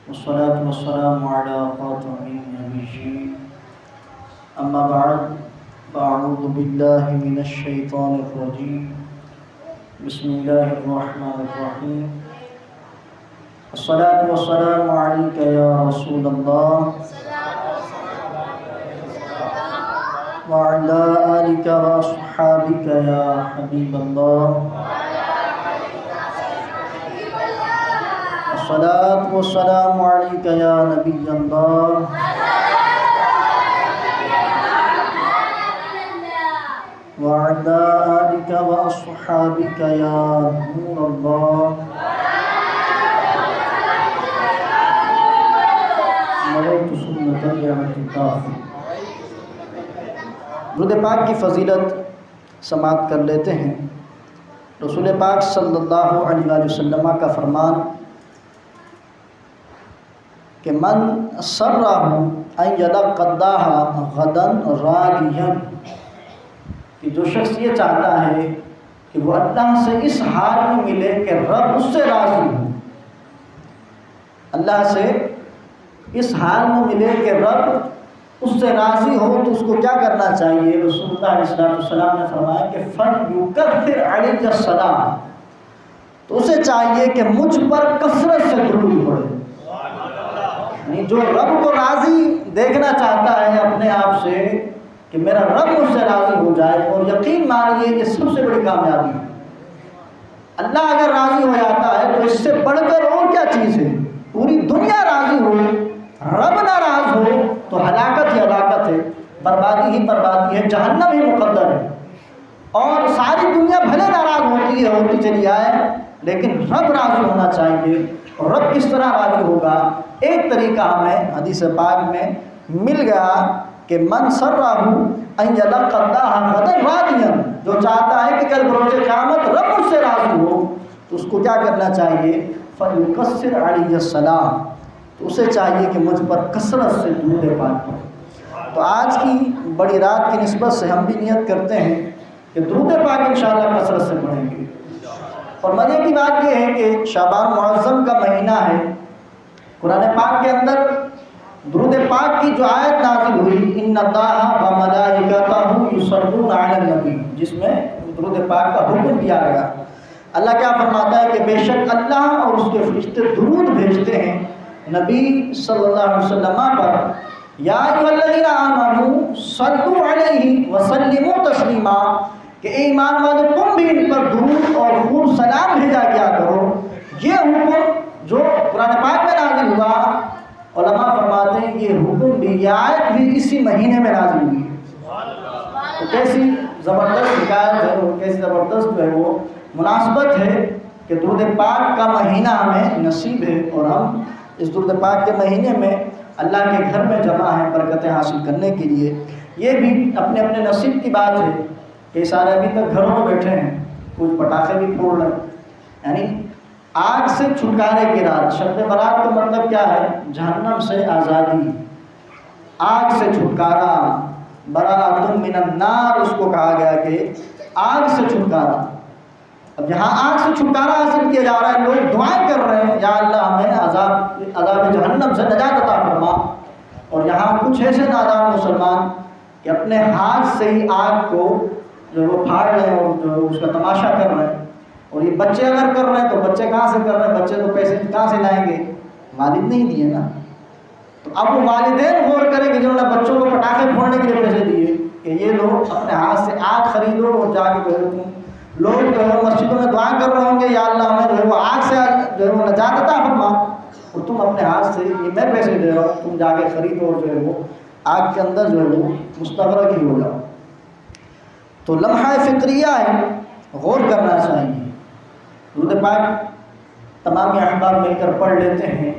والصلاة والسلام على خاتم النبيين أما بعد فأعوذ بالله من الشيطان الرجيم بسم الله الرحمن الرحيم الصلاة والسلام عليك يا رسول الله وعلى آلك وأصحابك يا حبيب الله الصلاة والسلام عليك يا نبي الله وعلى آلك وأصحابك يا نور الله نويت سنة الاعتكاف۔ درود پاک کی فضیلت سماعت کر لیتے ہیں۔ رسول پاک صلی اللہ علیہ وسلم کا فرمان کہ من سرہ ان یلقى اللہ غدا راضیا، کہ جو شخص یہ چاہتا ہے کہ وہ اللہ سے اس حال میں ملے کہ رب اس سے راضی ہو، اللہ سے اس حال میں ملے کہ رب اس سے راضی ہو، تو اس کو کیا کرنا چاہیے؟ رسول اللہ علیہ السلام نے فرمایا کہ فَلْيُكَثِّرْ عَلَيَّ الصَّلَاةَ، تو اسے چاہیے کہ مجھ پر کثرت سے درود پڑھے۔ یعنی جو رب کو راضی دیکھنا چاہتا ہے اپنے آپ سے کہ میرا رب مجھ سے راضی ہو جائے، اور یقین مانیے کہ سب سے بڑی کامیابی ہے۔ اللہ اگر راضی ہو جاتا ہے تو اس سے بڑھ کر اور کیا چیز ہے؟ پوری دنیا راضی ہو، رب ناراض ہو تو ہلاکت ہی ہلاکت ہے، بربادی ہی بربادی ہے، جہنم ہی مقدر ہے۔ اور ساری دنیا بھلے ناراض ہوتی ہے، ہوتی چلی آئے، لیکن رب راضی ہونا چاہیے۔ اور رب کس طرح راضی ہوگا؟ ایک طریقہ ہمیں حدیث پاک میں مل گیا کہ من سرہ ان یلقى اللہ غدا راضیا، جو چاہتا ہے کہ کل بروز قیامت رب مجھ سے راضی ہو، تو اس کو کیا کرنا چاہیے؟ فَلْيُكَثِّرْ عَلَيَّ الصَّلَاةَ، تو اسے چاہیے کہ مجھ پر کثرت سے درود پاک پڑھے۔ تو آج کی بڑی رات کی نسبت سے ہم بھی نیت کرتے ہیں کہ درود پاک انشاءاللہ کثرت سے پڑھیں گے۔ اور مزے کی بات یہ ہے کہ شعبان معظم کا مہینہ ہے، قرآن پاک کے اندر درود پاک کی جو آیت نازل ہوئی ان اللہ وملائکتہ یصلون علی النبی، جس میں درود پاک کا حکم دیا گیا۔ اللہ کیا فرماتا ہے کہ بے شک اللہ اور اس کے فرشتے درود بھیجتے ہیں نبی صلی اللہ علیہ وسلم پر۔ یا ایھا الذین آمنوا صلوا علیہ وسلموا تسلیما، کہ اے ایمان والو تم بھی ان پر درود اور خوب سلام بھیجا کیا کرو۔ یہ حکم جو قرآن پاک میں نازل ہوا، علماء فرماتے ہیں یہ حکم بھی، یہ آیت بھی اسی مہینے میں نازل ہوئی ہے۔ تو کیسی زبردست حکایت ہے، اور کیسی زبردست جو ہے وہ مناسبت ہے کہ درود پاک کا مہینہ ہمیں نصیب ہے، اور ہم اس درود پاک کے مہینے میں اللہ کے گھر میں جمع ہیں برکتیں حاصل کرنے کے لیے۔ یہ بھی اپنے اپنے نصیب کی بات ہے کہ سارے ابھی تک گھروں میں بیٹھے ہیں، کچھ پٹاخے بھی پھوڑ رہے ہیں، یعنی آگ سے چھٹکارے کی رات۔ شب برات کا مطلب کیا ہے؟ جہنم سے آزادی، آگ سے چھٹکارا، براۃ من النار اس کو کہا گیا کہ آگ سے چھٹکارا۔ اب یہاں آگ سے چھٹکارا حاصل کیا جا رہا ہے، لوگ دعائیں کر رہے ہیں یا اللہ ہمیں عذاب جہنم سے نجات عطا فرما۔ اور یہاں کچھ ایسے نادان مسلمان کہ اپنے ہاتھ سے ہی آگ کو جو وہ پھاڑ رہے ہیں اور جو اس کا تماشا کر رہے ہیں۔ اور یہ بچے اگر کر رہے ہیں تو بچے کہاں سے کر رہے ہیں؟ بچے تو پیسے کہاں سے لائیں گے؟ والد نہیں دیے نا۔ تو اب وہ والدین غور کریں کہ جنہوں نے بچوں کو پٹاخے پھوڑنے کے لیے پیسے دیے کہ یہ لو اپنے ہاتھ سے آگ خریدو، اور جا کے جو ہے لوگ جو ہے مسجدوں میں دعائیں کر رہے ہوں گے یا اللہ ہمیں جو ہے وہ آگ سے جو ہے وہ نجات عطا فرما، اور تم اپنے ہاتھ سے یہ میں پیسے دے رہا ہوں، تم جا کے خریدو اور جو ہے وہ آگ کے اندر جو ہے وہ مستغرق ہی ہو جاؤ۔ تو لمحہ فکریہ ہے، غور کرنا چاہیے۔ درود پاک تمام احباب مل کر پڑھ لیتے ہیں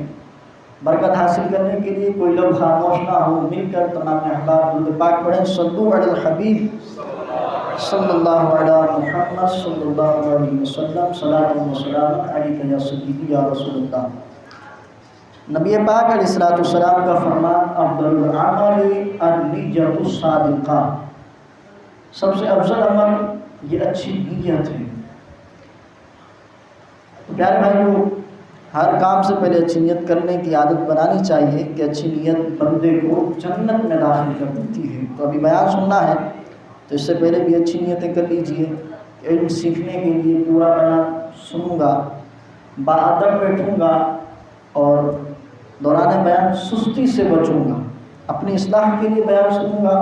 برکت حاصل کرنے کے لیے، کوئی لوگ خاموش نہ ہو، مل کر تمام احباب درود پاک پڑھیں۔ صلو علی الحبیب صلی اللہ علی محمد صلی اللہ علیہ وسلم، صلاۃ و سلام علیک یا سیدی یا رسول اللہ۔ نبی پاک علیہ السلام کا فرمان افضل الاعمال النیۃ الصادقہ، سب سے افضل عمل یہ اچھی نیت ہے۔ پیارے بھائیو، ہر کام سے پہلے اچھی نیت کرنے کی عادت بنانی چاہیے کہ اچھی نیت بندے کو جنت میں داخل کر دیتی ہے۔ تو ابھی بیان سننا ہے تو اس سے پہلے بھی اچھی نیتیں کر لیجئے۔ علم سیکھنے کے لیے پورا بیان سنوں گا، باادب بیٹھوں گا اور دوران بیان سستی سے بچوں گا، اپنی اصلاح کے لیے بیان سنوں گا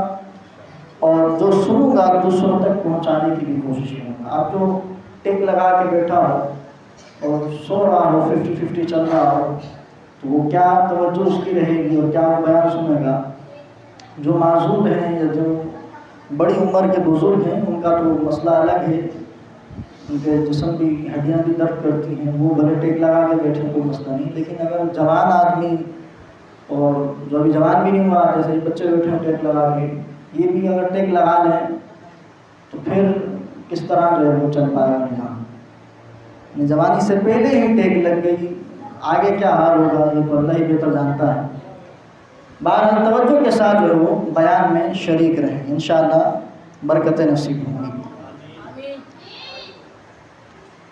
اور جو سنوں گا دوسروں تک پہنچانے کی بھی کوشش کروں گا۔ آپ جو ٹک لگا کے بیٹھا ہو اور سو رہا ہو، 50-50 چل رہا ہو، تو وہ کیا توجہ اس کی رہے گی اور کیا وہ بیان سنے گا؟ جو معذور ہیں یا جو بڑی عمر کے بزرگ ہیں ان کا تو مسئلہ الگ ہے، ان کے جسم کی ہڈیاں بھی درد کرتی ہیں، وہ بھلے ٹیک لگا کے بیٹھے کوئی مسئلہ نہیں، لیکن اگر جوان آدمی اور جو ابھی جوان بھی نہیں ہوا، جیسے بچے بیٹھے ہیں ٹیک لگا کے، یہ بھی اگر ٹیک لگا لیں تو پھر کس طرح جو ہے وہ چل پائے گا نظام؟ جوانی سے پہلے ہی ٹیک لگ گئی، آگے کیا حال ہوگا یہ تو اللہ ہی بہتر جانتا ہے۔ بہرحال توجہ کے ساتھ جو ہے وہ بیان میں شریک رہیں، انشاءاللہ برکتیں نصیب ہوں گی۔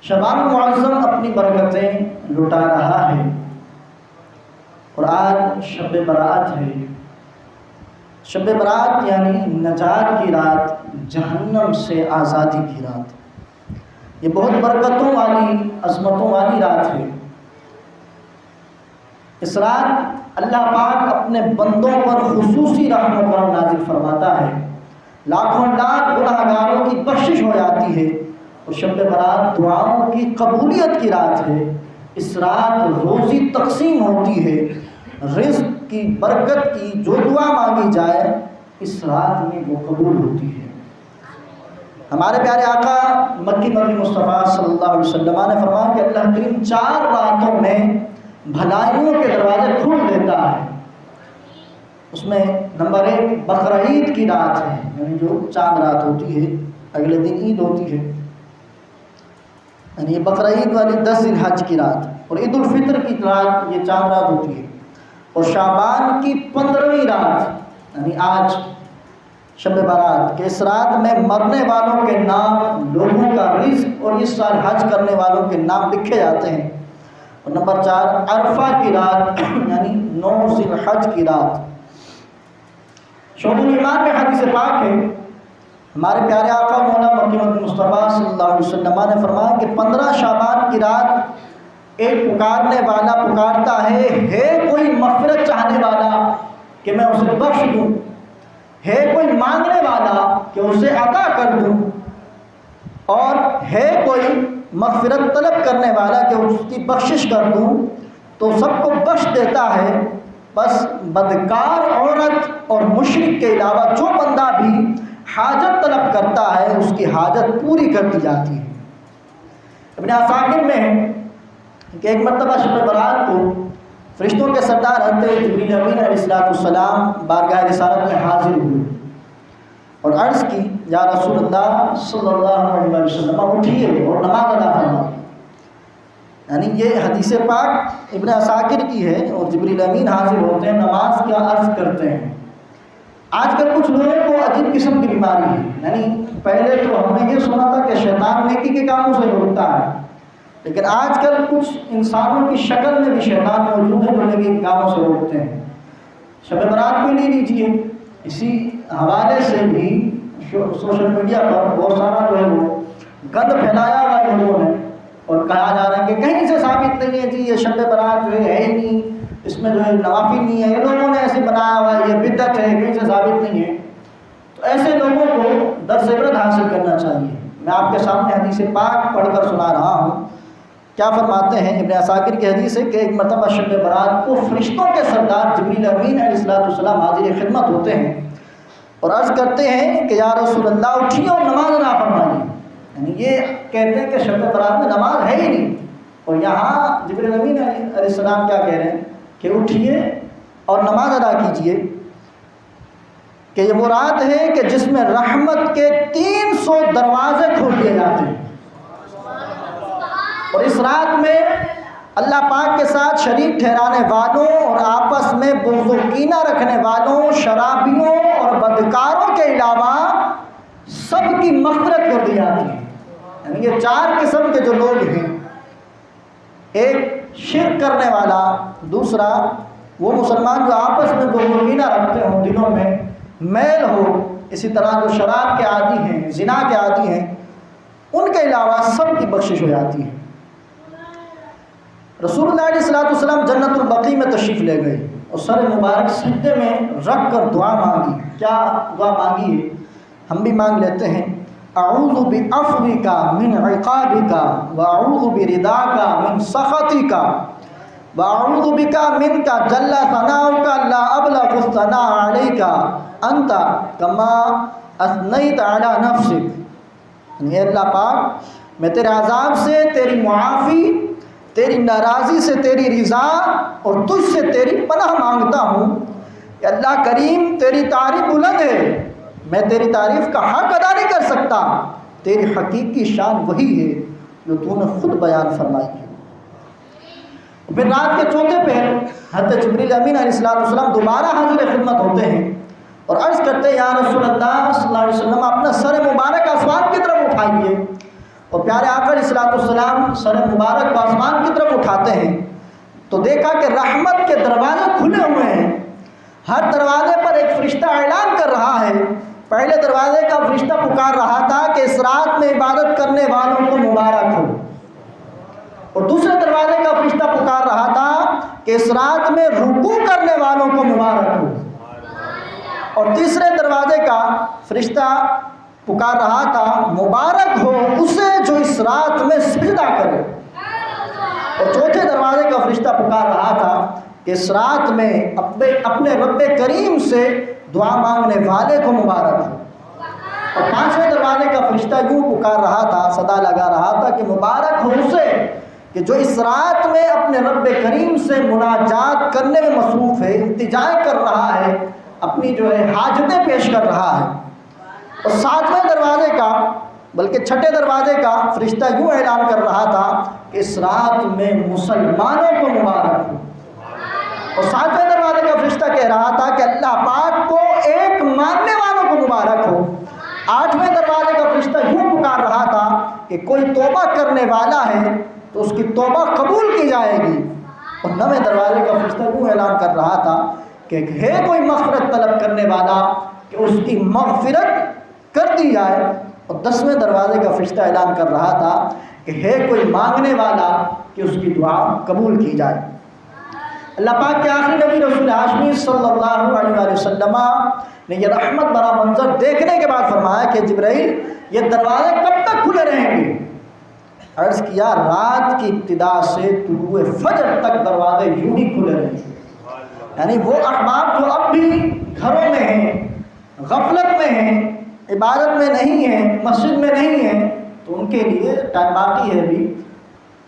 شعبان المعظم اپنی برکتیں لٹا رہا ہے اور آج شب برات ہے۔ شب برات یعنی نجات کی رات، جہنم سے آزادی کی رات۔ یہ بہت برکتوں والی، عظمتوں والی رات ہے۔ اس رات اللہ پاک اپنے بندوں پر خصوصی رحم و کرم نازل فرماتا ہے، لاکھوں لاکھ گناہگاروں کی بخشش ہو جاتی ہے، اور شب برات دعاؤں کی قبولیت کی رات ہے۔ اس رات روزی تقسیم ہوتی ہے، رزق کی برکت کی جو دعا مانگی جائے اس رات میں وہ قبول ہوتی ہے۔ ہمارے پیارے آقا مکی مدنی مصطفیٰ صلی اللہ علیہ وسلم نے فرمایا کہ اللہ کریم 4 راتوں میں بھلائیوں کے دروازے کھول دیتا ہے۔ اس میں نمبر 1 بقرعید کی رات ہے، یعنی جو چاند رات ہوتی ہے، اگلے دن عید ہوتی ہے، یعنی یہ بقرعید والی 10 ذی الحج کی رات، اور عید الفطر کی رات یہ چاند رات ہوتی ہے، اور شعبان کی 15ویں رات یعنی آج شب برات کہ اس رات میں مرنے والوں کے نام، لوگوں کا رزق اور اس سال حج کرنے والوں کے نام لکھے جاتے ہیں۔ اور نمبر 4 عرفہ کی رات یعنی 9 ذی الحج کی رات۔ شعب الایمان میں حدیث پاک ہے، ہمارے پیارے آقا مولا مکی مدنی مصطفیٰ صلی اللہ علیہ وسلم نے فرمایا کہ 15 شعبان کی رات ایک پکارنے والا پکارتا ہے کوئی مغفرت چاہنے والا کہ میں اسے بخش دوں، ہے کوئی مانگنے والا کہ اسے عطا کر دوں، اور ہے کوئی مغفرت طلب کرنے والا کہ اس کی بخشش کر دوں، تو سب کو بخش دیتا ہے۔ بس بدکار عورت اور مشرک کے علاوہ جو بندہ بھی حاجت طلب کرتا ہے اس کی حاجت پوری کر دی جاتی ہے۔ ابن عساکر میں ہے کہ ایک مرتبہ شب برات کو فرشتوں کے سردار حضرت جبریل امین علیہ السلام بارگاہ رسالت میں حاضر ہوئے اور عرض کی، یا رسول اللہ صلی اللہ علیہ وسلم اٹھیے اور نماز ادا فرمائیے۔ یعنی یہ حدیث پاک ابن عساکر کی ہے اور جبریل امین حاضر ہوتے ہیں، نماز کا عرض کرتے ہیں۔ آج کل کچھ لوگوں کو عجیب قسم کی بیماری ہے، یعنی پہلے تو ہم نے یہ سنا تھا کہ شیطان نیکی کے کاموں سے روکتا ہے، لیکن آج کل کچھ انسانوں کی شکل میں بھی شیطان موجود ہے جو نیکی کے کاموں سے روکتے ہیں۔ شب برات کو لے لیجیے، اسی حوالے سے بھی سوشل میڈیا پر بہت سارا جو ہے وہ گند پھیلایا ہوا ہے لوگوں نے، اور کہا جا رہا ہے کہ کہیں سے ثابت نہیں ہے جی یہ شب برات جو ہے ہی نہیں، اس میں جو ہے نوافل نہیں ہے، یہ لوگوں نے ایسے بنایا ہوا ہے، یہ بدعت ہے، کہیں سے ثابت نہیں ہے۔ تو ایسے لوگوں کو درس عبرت حاصل کرنا چاہیے۔ میں آپ کے سامنے حدیث پاک پڑھ کر سنا رہا ہوں۔ کیا فرماتے ہیں ابن عساکر کی حدیث ہے کہ ایک مرتبہ شب برات کو فرشتوں کے سردار جبریل امین علیہ السلام حاضر خدمت ہوتے ہیں اور عرض کرتے ہیں کہ یا رسول اللہ اٹھیے اور نماز ادا فرمائیے۔ یعنی یہ کہتے ہیں کہ شب برات میں نماز ہے ہی نہیں، اور یہاں جبریل امین علیہ السلام کیا کہہ رہے ہیں کہ اٹھیے اور نماز ادا کیجیے، کہ یہ وہ رات ہے کہ جس میں رحمت کے 300 دروازے کھول دیے جاتے ہیں، اور اس رات میں اللہ پاک کے ساتھ شریک ٹھہرانے والوں اور آپس میں بغض و کینہ رکھنے والوں، شرابیوں اور بدکاروں کے علاوہ سب کی مغفرت کر دی جاتی ہے۔ یعنی یہ 4 قسم کے جو لوگ ہیں، ایک شرک کرنے والا، دوسرا وہ مسلمان جو آپس میں بغض رکھتے ہوں، دلوں میں میل ہو، اسی طرح جو شراب کے عادی ہیں، زنا کے عادی ہیں، ان کے علاوہ سب کی بخشش ہو جاتی ہے۔ رسول اللہ علیہ السلام جنت البقیع میں تشریف لے گئے اور سر مبارک سجدے میں رکھ کر دعا مانگی۔ کیا دعا مانگی ہے؟ ہم بھی مانگ لیتے ہیں، اعوذ بعفوک من عقابک واعوذ برضاک من سخطک واعوذ بک منک جل ثناؤک لا ابلغ الثناء علیک انت کما اثنیت علی نفسک۔ اے اللہ پاک، میں تیرے عذاب سے تیری معافی، تیری ناراضی سے تیری رضا اور تجھ سے تیری پناہ مانگتا ہوں۔ کہ اللہ کریم، تیری تعریف بلند ہے، میں تیری تعریف کا حق ادا نہیں کر سکتا، تیری حقیقی شان وہی ہے جو تو نے خود بیان فرمائی ہے۔ پھر رات کے چوتھے پہر حضرت جبریل امین علیہ السلام دوبارہ حاضر خدمت ہوتے ہیں اور عرض کرتے ہیں، یا رسول اللہ صلی اللہ علیہ وسلم، اپنا سر مبارک آسمان کی طرف اٹھائیے۔ اور پیارے آقا علیہ السلام سر مبارک کو آسمان کی طرف اٹھاتے ہیں تو دیکھا کہ رحمت کے دروازے کھلے ہوئے ہیں، ہر دروازے پر ایک فرشتہ اعلان کر رہا ہے۔ پہلے دروازے کا فرشتہ پکار رہا تھا کہ اس رات میں عبادت کرنے والوں کو مبارک ہو، اور دوسرے دروازے کا فرشتہ پکار رہا تھا کہ اس رات میں رکوع کرنے والوں کو مبارک ہو، اور تیسرے دروازے کا فرشتہ پکار رہا تھا، مبارک ہو اسے جو اس رات میں سجدہ کرے، اور چوتھے دروازے کا فرشتہ پکار رہا تھا کہ اس رات میں اپنے رب کریم سے دعا مانگنے والے کو مبارک ہو، اور پانچویں دروازے کا فرشتہ یوں پکار رہا تھا، صدا لگا رہا تھا کہ مبارک ہو اسے کہ جو اس رات میں اپنے رب کریم سے مناجات کرنے میں مصروف ہے، التجا کر رہا ہے، اپنی جو ہے حاجتیں پیش کر رہا ہے۔ اور ساتویں دروازے کا، بلکہ چھٹے دروازے کا فرشتہ یوں اعلان کر رہا تھا کہ اس رات میں مسلمانوں کو مبارک ہو، اور ساتویں دروازے کا فرشتہ کہہ رہا تھا کہ اللہ پاک کو ایک ماننے والوں کو مبارک ہو۔ آٹھویں دروازے کا فرشتہ یوں پکار رہا تھا کہ کوئی توبہ کرنے والا ہے تو اس کی توبہ قبول کی جائے گی، اور نویں دروازے کا فرشتہ یوں اعلان کر رہا تھا کہ ہے کوئی مغفرت طلب کرنے والا کہ اس کی مغفرت کر دی جائے، اور دسویں دروازے کا فرشتہ اعلان کر رہا تھا کہ ہے کوئی مانگنے والا کہ اس کی دعا قبول کی جائے۔ اللہ پاک کے آخری نبی رسول ہاشمی صلی اللہ علیہ وسلم نے یہ رحمت بھرا منظر دیکھنے کے بعد فرمایا کہ جبرائیل، یہ دروازے کب تک کھلے رہیں گے؟ عرض کیا، رات کی ابتدا سے طلوع فجر تک دروازے یوں ہی کھلے رہیں گے۔ یعنی وہ احباب جو اب بھی گھروں میں ہیں، غفلت میں ہیں، عبادت میں نہیں ہیں، مسجد میں نہیں ہیں، تو ان کے لیے ٹائم باقی ہے، بھی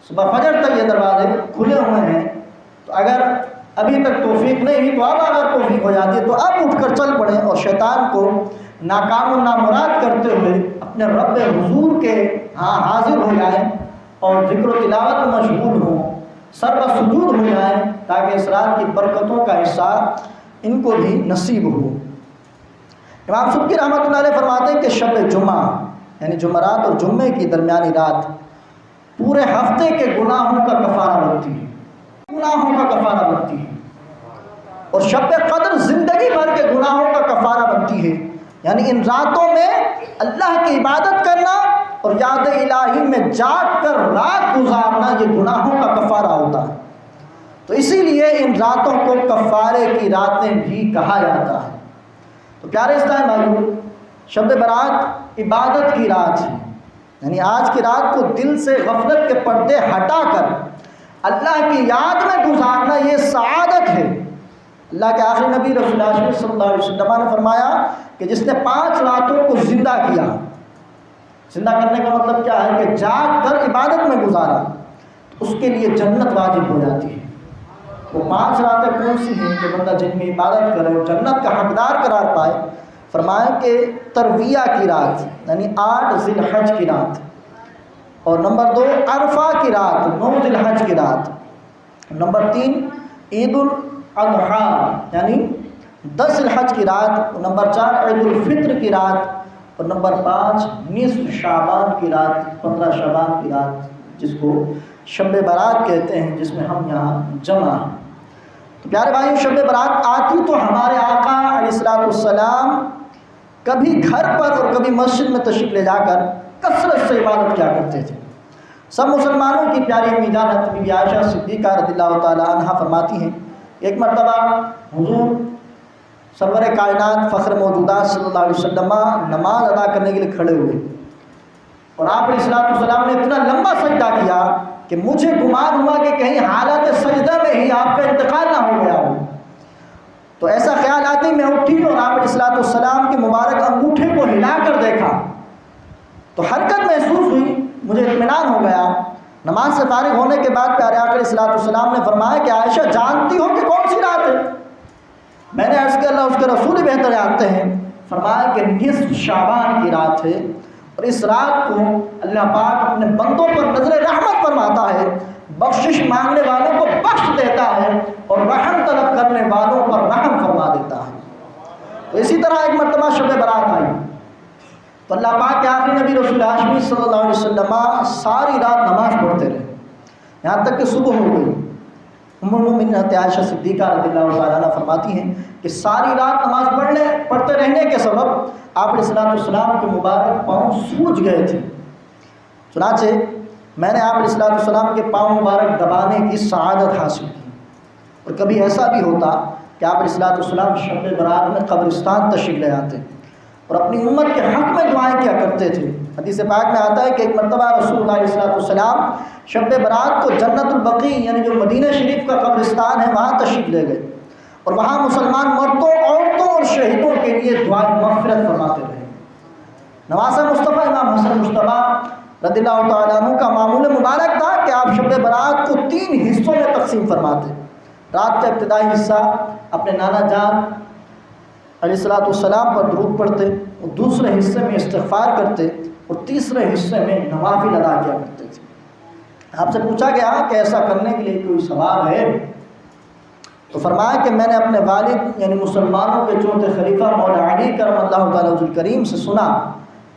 صبح فجر تک یہ دروازے کھلے ہوئے ہیں۔ تو اگر ابھی تک توفیق نہیں ہوئی تو اب اگر توفیق ہو جاتی ہے تو اب اٹھ کر چل پڑیں اور شیطان کو ناکام و نامراد کرتے ہوئے اپنے رب حضور کے ہاں حاضر ہو جائیں اور ذکر و تلاوت میں مشغول ہوں، سر و سجود ہو جائیں، تاکہ اس رات کی برکتوں کا حصہ ان کو بھی نصیب ہو۔ امام سبکی رحمۃ اللہ علیہ فرماتے ہیں کہ شب جمعہ یعنی جمعرات اور جمعے کی درمیانی رات پورے ہفتے کے گناہوں کا کفارہ بنتی ہے، گناہوں کا کفارہ بنتی ہے، اور شب قدر زندگی بھر کے گناہوں کا کفارہ بنتی ہے۔ یعنی ان راتوں میں اللہ کی عبادت کرنا اور یاد الہی میں جاگ کر رات گزارنا یہ گناہوں کا کفارہ ہوتا ہے، تو اسی لیے ان راتوں کو کفارے کی راتیں بھی کہا جاتا ہے۔ تو پیارے اسلام بھائیو، شب برات عبادت کی رات ہے، یعنی آج کی رات کو دل سے غفلت کے پردے ہٹا کر اللہ کی یاد میں گزارنا یہ سعادت ہے۔ اللہ کے آخری نبی رسول اللہ صلی اللہ علیہ وسلم نے فرمایا کہ جس نے 5 راتوں کو زندہ کیا، زندہ کرنے کا مطلب کیا ہے کہ جاگ کر عبادت میں گزارا، تو اس کے لیے جنت واجب ہو جاتی ہے۔ وہ 5 راتیں کون سی ہیں کہ بندہ جن میں عبادت کرے اور جنت کا حقدار قرار پائے؟ فرمایا کہ ترویہ کی رات یعنی 8 ذی الحج کی رات، اور نمبر 2 عرفہ کی رات 9 ذی الحج کی رات، نمبر 3 عید الاضحیٰ یعنی 10 ذی الحج کی رات، نمبر 4 عید الفطر کی رات، اور نمبر 5 نصف شعبان کی رات، 15 شعبان کی رات، جس کو شب برات کہتے ہیں، جس میں ہم یہاں جمع ہیں۔ تو پیارے بھائیوں، شب برات آتی تو ہمارے آقا علیہ السلام کبھی گھر پر اور کبھی مسجد میں تشریف لے جا کر کثرت سے عبادت کیا کرتے تھے۔ سب مسلمانوں کی پیاری امی جان حضرت بی بی عائشہ صدیقہ رضی اللہ تعالی عنہا فرماتی ہیں، ایک مرتبہ حضور سرور کائنات فخر موجودات صلی اللہ علیہ وسلم نماز ادا کرنے کے لیے کھڑے ہوئے، اور آپ علیہ السلام نے اتنا لمبا سجدہ کیا کہ مجھے گمان ہوا کہ کہیں حالت سجدہ میں ہی آپ کا انتقال نہ ہو گیا ہو۔ تو ایسا خیال آتے ہی میں اٹھی اور آپ علیہ السلام کے مبارک انگوٹھے کو ہلا کر دیکھا تو حرکت محسوس ہوئی، مجھے اطمینان ہو گیا۔ نماز سے فارغ ہونے کے بعد پیارے آقا علیہ السلام نے فرمایا کہ عائشہ جانتی ہو کہ کون سی رات ہے؟ میں نے عرض کیا اللہ اس کے رسول ہی بہتر جانتے ہیں۔ فرمایا کہ نصف شعبان کی رات ہے، اور اس رات کو اللہ پاک اپنے بندوں پر نظر رحمت فرماتا ہے، بخشش مانگنے والوں کو بخش دیتا ہے اور رحم طلب کرنے والوں پر رحم فرما دیتا ہے۔ تو اسی طرح ایک مرتبہ شب برات آئی تو اللہ پاک کے آخری نبی رسول ہاشمی صلی اللہ علیہ وسلم ساری رات نماز پڑھتے رہے، یہاں تک کہ صبح ہو گئی۔ ام المؤمنین حضرت عائشہ صدیقہ رضی اللہ تعالیٰ عنہ فرماتی ہیں کہ ساری رات نماز پڑھتے رہنے کے سبب آپ علیہ السلام کے مبارک پاؤں سوج گئے تھے۔ چنانچہ میں نے آپ علیہ السلام کے پاؤں مبارک دبانے کی سعادت حاصل کی، اور کبھی ایسا بھی ہوتا کہ آپ علیہ السلام شب برات میں قبرستان تشریف لے آتے اور اپنی امت کے حق میں دعائیں کیا کرتے تھے۔ حدیث پاک میں آتا ہے کہ ایک مرتبہ رسول اللہ علیہ السلام شب برات کو جنت البقیع یعنی جو مدینہ شریف کا قبرستان ہے وہاں تشریف لے گئے، اور وہاں مسلمان مردوں، عورتوں اور شہیدوں کے لیے دعائیں مغفرت فرماتے رہے۔ نواسہ مصطفیٰ امام حسن مصطفیٰ رضی اللہ تعالیٰ عنہ کا معمول مبارک تھا کہ آپ شب برات کو 3 حصوں میں تقسیم فرماتے۔ رات کا ابتدائی حصہ اپنے نانا جان علیہ السلام پر درود پڑھتے، اور دوسرے حصے میں استغفار کرتے، اور تیسرے حصے میں نوافل ادا کیا کرتے تھے۔ آپ سے پوچھا گیا کہ ایسا کرنے کے لیے کوئی ثواب ہے؟ تو فرمایا کہ میں نے اپنے والد یعنی مسلمانوں کے چوتھے خلیفہ مولا علی کرم اللہ تعالیٰ وجہ الکریم سے سنا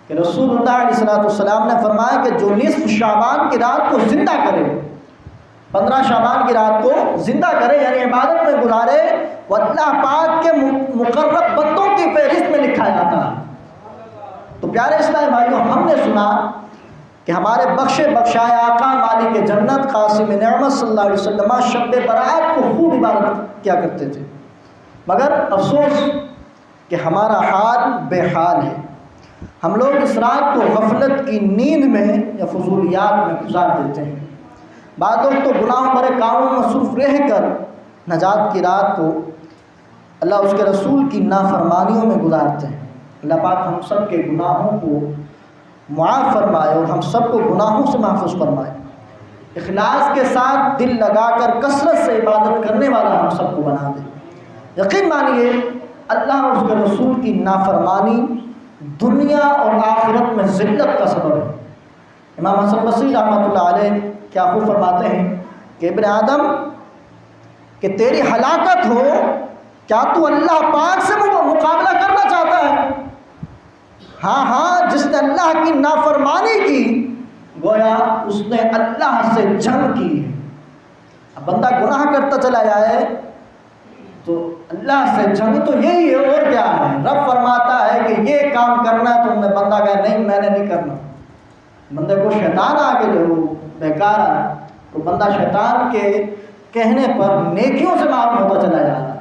کہ رسول اللہ علیہ السلام نے فرمایا کہ جو نصف شعبان کی رات کو زندہ کرے، 15 شعبان کی رات کو زندہ کرے یعنی عبادت میں گزارے، وہ اللہ پاک کے مقرب بندوں کی فہرست میں لکھا جاتا ہے۔ تو پیارے اسلامی بھائیوں، ہم نے سنا کہ ہمارے بخشائے آقا مالک جنت قاسم نعمت صلی اللہ علیہ وسلم شب برات کو خوب عبادت کیا کرتے تھے، مگر افسوس کہ ہمارا حال بے حال ہے۔ ہم لوگ اس رات کو غفلت کی نیند میں یا فضولیات میں گزار دیتے ہیں۔ بعض لوگ تو گناہوں بھرے کاموں میں مصروف رہ کر نجات کی رات کو اللہ اس کے رسول کی نافرمانیوں میں گزارتے ہیں۔ اللہ پاک ہم سب کے گناہوں کو معاف فرمائے اور ہم سب کو گناہوں سے محفوظ فرمائے، اخلاص کے ساتھ دل لگا کر کثرت سے عبادت کرنے والا ہم سب کو بنا دے۔ یقین مانیے اللہ اور اس کے رسول کی نافرمانی دنیا اور آخرت میں ذلت کا سبب ہے۔ امام حسن بصری رحمۃ اللہ علیہ کیا خوب فرماتے ہیں کہ ابن آدم کہ تیری ہلاکت ہو، کیا تو اللہ پاک سے مقابلہ کرنا چاہتا ہے؟ ہاں، جس نے اللہ کی نافرمانی کی گویا اس نے اللہ سے جنگ کی ہے۔ اب بندہ گناہ کرتا چلا جائے تو اللہ سے جنگ تو یہی ہے، اور کیا ہے؟ رب فرماتا ہے کہ یہ کام کرنا ہے، تم نے بندہ کہا نہیں میں نے نہیں کرنا، بندے کو شیطان آگے لے بیکار ہے، تو بندہ شیطان کے کہنے پر نیکیوں سے معلوم ہوتا چلا جاتا ہے۔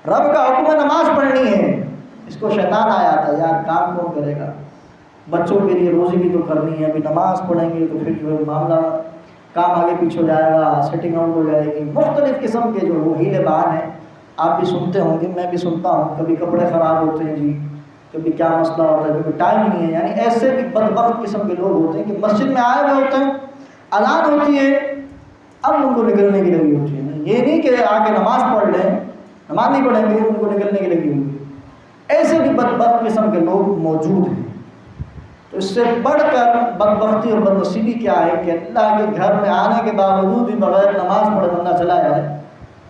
رب کا حکم نماز پڑھنی ہے، اس کو شیطان آیا تھا یار کام کون کرے گا، بچوں کے لیے روزی بھی تو کرنی ہے، ابھی نماز پڑھیں گے تو پھر جو ہے معاملہ کام آگے پیچھے ہو جائے گا، سیٹنگ آؤٹ ہو جائے گی، مختلف قسم کے جو وہ ہیلے بہانے ہیں آپ بھی سنتے ہوں گے، میں بھی سنتا ہوں، کبھی کپڑے خراب ہوتے ہیں جی، کبھی کیا مسئلہ ہوتا ہے، کبھی ٹائم نہیں ہے، یعنی ایسے بھی بدبخت قسم کے لوگ ہوتے ہیں کہ مسجد میں آئے ہوئے ہوتے ہیں، اذان ہوتی ہے اب ان کو نکلنے کی لگی ہوتی ہے، یہ نہیں کہ آ کے نماز پڑھ لیں، نماز نہیں پڑھیں گے ان کو نکلنے کی لگی ہوئی ہے۔ ایسے بھی بدبخت قسم کے لوگ موجود ہیں۔ تو اس سے بڑھ کر بدبختی اور بدنصیبی کیا ہے کہ اللہ کے گھر میں آنے کے باوجود بھی بغیر نماز پڑھے بندہ چلا جائے،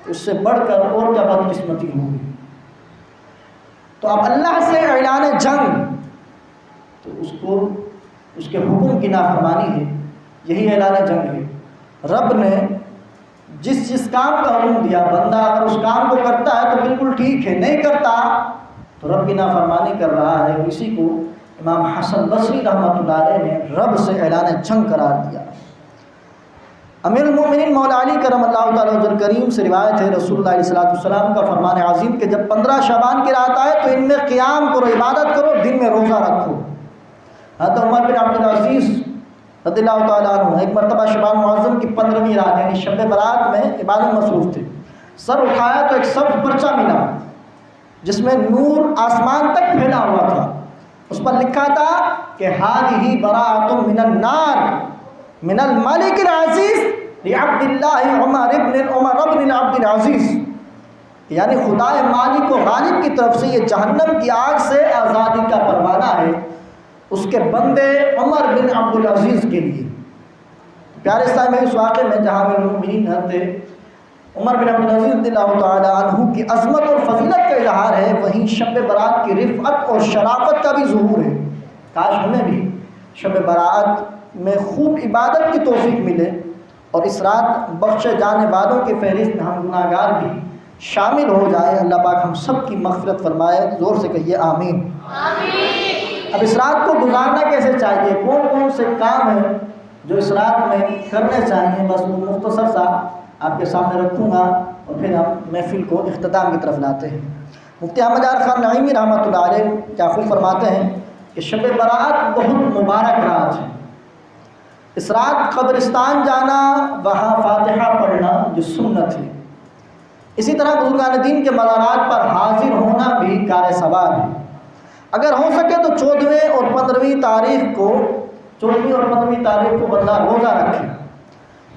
تو اس سے بڑھ کر اور کیا بدقسمتی ہوگی۔ تو اب اللہ سے اعلان جنگ، تو اس کو اس کے حکم کی نافرمانی ہے، یہی اعلان جنگ ہے۔ رب نے جس کام کا حکم دیا، بندہ اگر اس کام کو کرتا ہے تو بالکل ٹھیک ہے، نہیں کرتا تو رب کی نافرمانی کر رہا ہے۔ اسی کو امام حسن بصری رحمۃ اللہ علیہ نے رب سے اعلان جنگ قرار دیا۔ امیر المومنین مولا علی کرم اللہ تعالیٰ وجہ کریم سے روایت ہے، رسول اللہ علیہ السلام کا فرمان عظیم کہ جب 15 شعبان کی رات آئے تو ان میں قیام کرو، عبادت کرو، دن میں روزہ رکھو۔ حضرت عمر بن عبد العزیز رضی اللہ تعالیٰ عنہ ایک مرتبہ شعبان معظم کی 15ویں رات یعنی شب برات میں عبادت مصروف تھے۔ سر اٹھایا تو ایک سبز پرچہ ملا جس میں نور آسمان تک پھیلا ہوا تھا، اس پر لکھا تھا کہ ہذہ براءۃ من النار من الملک العزیز لعبد اللہ عمر بن عبد العزیز، یعنی خدائے مالک و غالب کی طرف سے یہ جہنم کی آگ سے آزادی کا پروانہ ہے اس کے بندے عمر بن عبد العزیز کے لیے۔ پیارے اسلام میں اس واقعے میں جہاں امیر المومنین حضرت عمر بن عبد العزیز رضی اللہ تعالیٰ عنہ کی عظمت اور فضیلت کا اظہار ہے، وہیں شب برات کی رفعت اور شرافت کا بھی ظہور ہے۔ کاش ہمیں بھی شب برات میں خوب عبادت کی توفیق ملے اور اس رات بخشے جانے والوں کی فہرست میں ہم گناہ گار بھی شامل ہو جائے۔ اللہ پاک ہم سب کی مغفرت فرمائے، زور سے کہیے آمین۔ اب اس رات کو گزارنا کیسے چاہیے، کون کون سے کام ہیں جو اس رات میں کرنے چاہیے، بس وہ مختصر سا آپ کے سامنے رکھوں گا اور پھر ہم محفل کو اختتام کی طرف لاتے ہیں۔ مفتی احمد یار خان نعیمی رحمۃ اللہ علیہ کیا خوب فرماتے ہیں کہ شب برات بہت مبارک رات ہے۔ اس رات قبرستان جانا، وہاں فاتحہ پڑھنا جو سنت ہے، اسی طرح بزرگان دین کے مزارات پر حاضر ہونا بھی کار ثواب ہے۔ اگر ہو سکے تو 14ویں اور 15ویں تاریخ کو بندہ روزہ رکھے،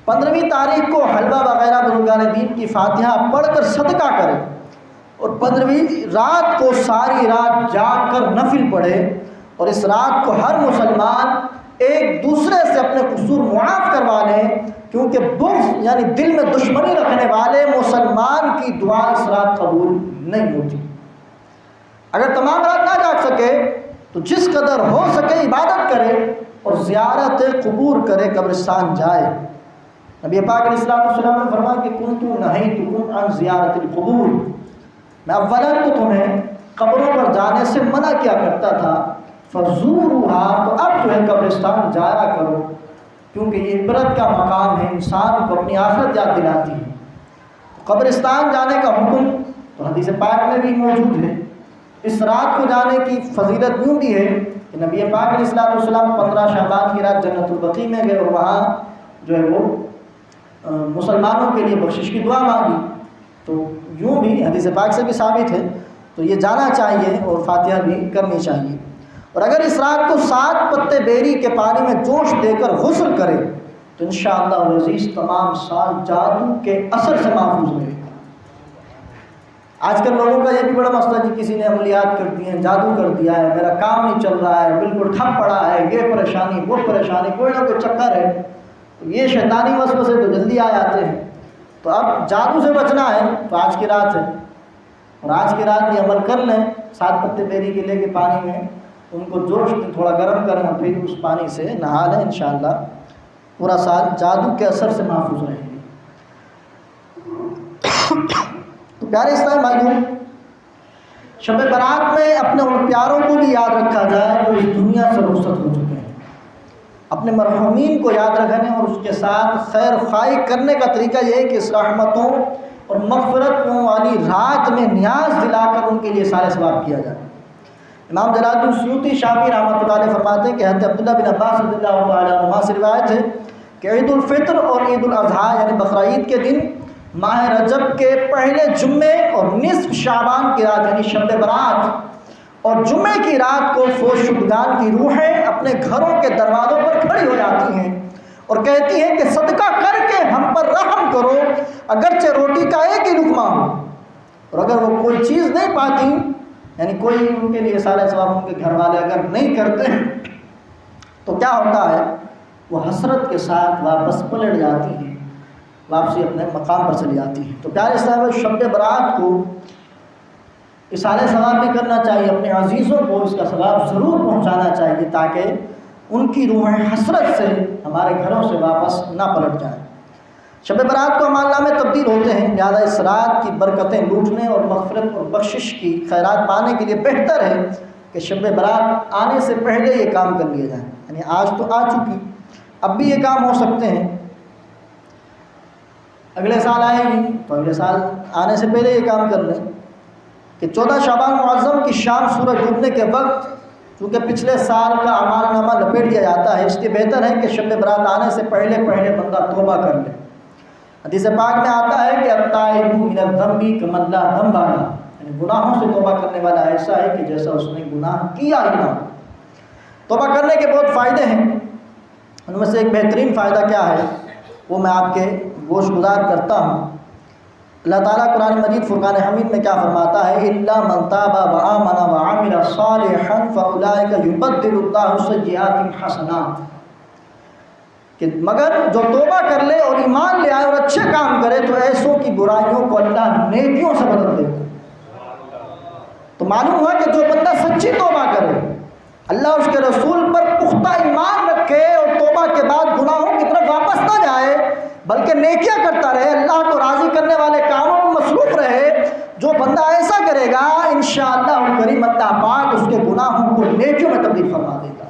15ویں تاریخ کو حلوہ وغیرہ بزرگان دین کی فاتحہ پڑھ کر صدقہ کرے، اور 15ویں رات کو ساری رات جاگ کر نفل پڑھے، اور اس رات کو ہر مسلمان ایک دوسرے سے اپنے قصور معاف کروا لیں، کیونکہ بغض یعنی دل میں دشمنی رکھنے والے مسلمان کی دعا اس رات قبول نہیں ہوتی۔ اگر تمام رات نہ جاگ سکے تو جس قدر ہو سکے عبادت کرے اور زیارت قبور کرے، قبرستان جائے۔ نبی پاک علیہ السلام نے فرمایا کہ کنت نہیتکم عن زیارت القبور، میں اولاً تو تمہیں قبروں پر جانے سے منع کیا کرتا تھا، فزوروها، تو اب جو ہے قبرستان جایا کرو، کیونکہ یہ عبرت کا مقام ہے، انسان کو اپنی آخرت یاد دلاتی ہے۔ قبرستان جانے کا حکم تو حدیث پاک میں بھی موجود ہے۔ اس رات کو جانے کی فضیلت یوں بھی ہے کہ نبی پاک علیہ السلام 15 شعبان کی رات جنت البقیع میں گئے اور وہاں جو ہے وہ مسلمانوں کے لیے بخشش کی دعا مانگی، تو یوں بھی حدیث پاک سے بھی ثابت ہے، تو یہ جانا چاہیے اور فاتحہ بھی کرنی چاہیے۔ اور اگر اس رات کو 7 پتے بیری کے پانی میں جوش دے کر غسل کرے تو انشاءاللہ العزیز تمام سال جادو کے اثر سے محفوظ رہے گا۔ آج کل لوگوں کا یہ بھی بڑا مسئلہ جی، کسی نے عملیات کر دی ہیں، جادو کر دیا ہے، میرا کام نہیں چل رہا ہے، بالکل ٹھپ پڑا ہے، یہ پریشانی وہ پریشانی، کوئی نہ کوئی چکر ہے، تو یہ شیطانی وسوسے تو جلدی آ جاتے ہیں۔ تو اب جادو سے بچنا ہے تو آج کی رات ہے، اور آج کی رات یہ عمل کر لیں، 7 پتے بیری کے لے کے پانی میں ان کو جوش کے تھوڑا گرم کریں اور پھر اس پانی سے نہا لیں، انشاءاللہ پورا سال جادو کے اثر سے محفوظ رہیں گے۔ تو پیارے اسلام بھائیوں، شب برات میں اپنے ان پیاروں کو بھی یاد رکھا جائے جو اس دنیا سے رخصت ہو چکے ہیں۔ اپنے مرحومین کو یاد رکھنے اور اس کے ساتھ خیر خواہی کرنے کا طریقہ یہ ہے کہ اس رحمتوں اور مغفرتوں والی رات میں نیاز دلا کر ان کے لیے سارے ثواب کیا جائے۔ امام جلال الدین سیوطی شافعی رحمۃ اللہ علیہ فرماتے ہیں کہ حضرت عبداللہ بن عباس رضی اللہ تعالیٰ عنہما سے روایت ہے کہ عید الفطر اور عید الاضحیٰ یعنی بقرعید کے دن ماہ رجب کے پہلے جمعے اور نصف شعبان کی رات یعنی شب برات اور جمعے کی رات کو فوت شدگان کی روحیں اپنے گھروں کے دروازوں پر کھڑی ہو جاتی ہیں اور کہتی ہیں کہ صدقہ کر کے ہم پر رحم کرو، اگرچہ روٹی کا ایک ہی لقمہ ہو۔ اور اگر وہ کوئی چیز نہیں پاتی، یعنی کوئی ان کے لیے سارے ثواب ان کے گھر والے اگر نہیں کرتے تو کیا ہوتا ہے، وہ حسرت کے ساتھ واپس پلٹ جاتی ہیں، واپسی اپنے مقام پر چلی جاتی ہے۔ تو پیارے صاحب شب برات کو اصالہ ثواب بھی کرنا چاہیے، اپنے عزیزوں کو اس کا ثواب ضرور پہنچانا چاہیے تاکہ ان کی روحیں حسرت سے ہمارے گھروں سے واپس نہ پلٹ جائیں۔ شب برات کو اعمال نامے تبدیل ہوتے ہیں، لہٰذا اس رات کی برکتیں لوٹنے اور مغفرت اور بخشش کی خیرات پانے کے لیے بہتر ہے کہ شب برات آنے سے پہلے یہ کام کر لیے جائیں۔ یعنی آج تو آ چکی، اب بھی یہ کام ہو سکتے ہیں، اگلے سال آئے گی تو اگلے سال آنے سے پہلے یہ کام کر لیں کہ 14 شعبان معظم کی شام سورج ڈوبنے کے وقت چونکہ پچھلے سال کا اعمال نامہ لپیٹ دیا جاتا ہے، اس لیے بہتر ہے کہ شب برات آنے سے پہلے بندہ توبہ کر لے۔ حدیث پاک میں آتا ہے کہ التائب من الذنب کمن لا ذنب له، یعنی گناہوں سے توبہ کرنے والا ایسا ہے کہ جیسا اس نے گناہ کیا ہی نہ ہو۔ توبہ کرنے کے بہت فائدے ہیں، ان میں سے ایک بہترین فائدہ کیا ہے وہ میں آپ کے گوش گزار کرتا ہوں۔ اللہ تعالیٰ قرآن مجید فرقان حمید میں کیا فرماتا ہے، الا من تاب وآمن وعمل صالحا فاولئک یبدل اللہ سیئاتہم حسنات، کہ مگر جو توبہ کر لے اور ایمان لے آئے اور اچھے کام کرے تو ایسوں کی برائیوں کو اللہ نیکیوں سے بدل دے گا۔ تو معلوم ہوا کہ جو بندہ سچی توبہ کرے، اللہ اس کے رسول پر پختہ ایمان رکھے اور توبہ کے بعد گناہوں کی طرف واپس نہ جائے بلکہ نیکیاں کرتا رہے، اللہ کو راضی کرنے والے کاموں میں مصروف رہے، جو بندہ ایسا کرے گا انشاءاللہ کریم اللہ پاک اس کے گناہوں کو نیکیوں میں تبدیل فرما دے گا۔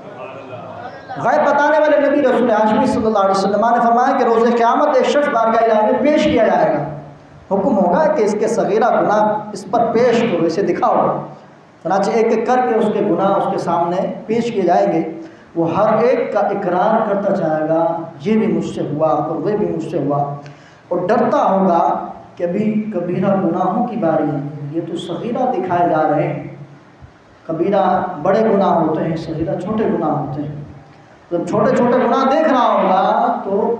غیب بتانے والے نبی رسول ہاشمی صلی اللہ علیہ وسلم نے فرمایا کہ روز قیامت ایک شخص بارگاہ الہی میں پیش کیا جائے گا، حکم ہوگا کہ اس کے صغیرہ گناہ اس پر پیش کرو، اسے دکھاؤ۔ چنانچہ ایک ایک کر کے اس کے گناہ اس کے سامنے پیش کیے جائیں گے، وہ ہر ایک کا اقرار کرتا جائے گا، یہ بھی مجھ سے ہوا اور وہ بھی مجھ سے ہوا، اور ڈرتا ہوگا کہ ابھی کبیرہ گناہوں کی باری ہے، یہ تو صغیرہ دکھائے جا رہے ہیں، کبیرہ بڑے گناہ ہوتے ہیں، صغیرہ چھوٹے گناہ ہوتے ہیں۔ جب چھوٹے چھوٹے گناہ دیکھ رہا ہوگا تو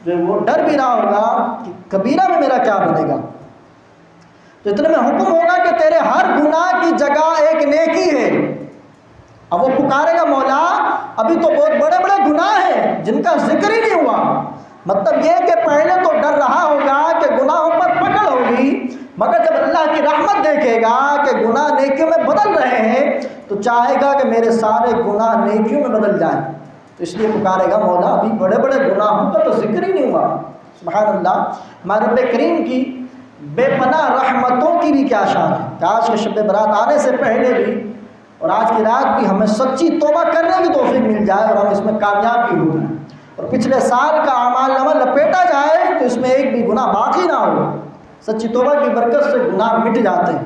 جو وہ ڈر بھی رہا ہوگا کہ کبیرہ میں میرا کیا بنے گا، تو اتنے میں حکم ہوگا کہ تیرے ہر گناہ کی جگہ ایک نیکی ہے۔ اب وہ پکارے گا مولا ابھی تو بہت بڑے بڑے گناہ ہیں جن کا ذکر ہی نہیں ہوا، مطلب یہ کہ پہلے تو ڈر رہا ہوگا کہ گناہوں پر پکڑ ہوگی، مگر جب اللہ کی رحمت دیکھے گا کہ گناہ نیکیوں میں بدل رہے ہیں تو چاہے گا کہ میرے سارے گناہ نیکیوں میں بدل جائیں، تو اس لیے پکارے گا مولا ابھی بڑے بڑے گناہوں کا تو ذکر ہی نہیں ہوا۔ سبحان اللہ، ہمارے رب کریم کی بے پناہ رحمتوں کی بھی کیا شان ہے کہ آج کے شب برات آنے سے پہلے بھی اور آج کی رات بھی ہمیں سچی توبہ کرنے کی توفیق مل جائے اور ہم اس میں کامیاب بھی ہو جائیں، اور پچھلے سال کا اعمال نامہ لپیٹا جائے تو اس میں ایک بھی گناہ باقی نہ ہو۔ سچی توبہ کی برکت سے گناہ مٹ جاتے ہیں۔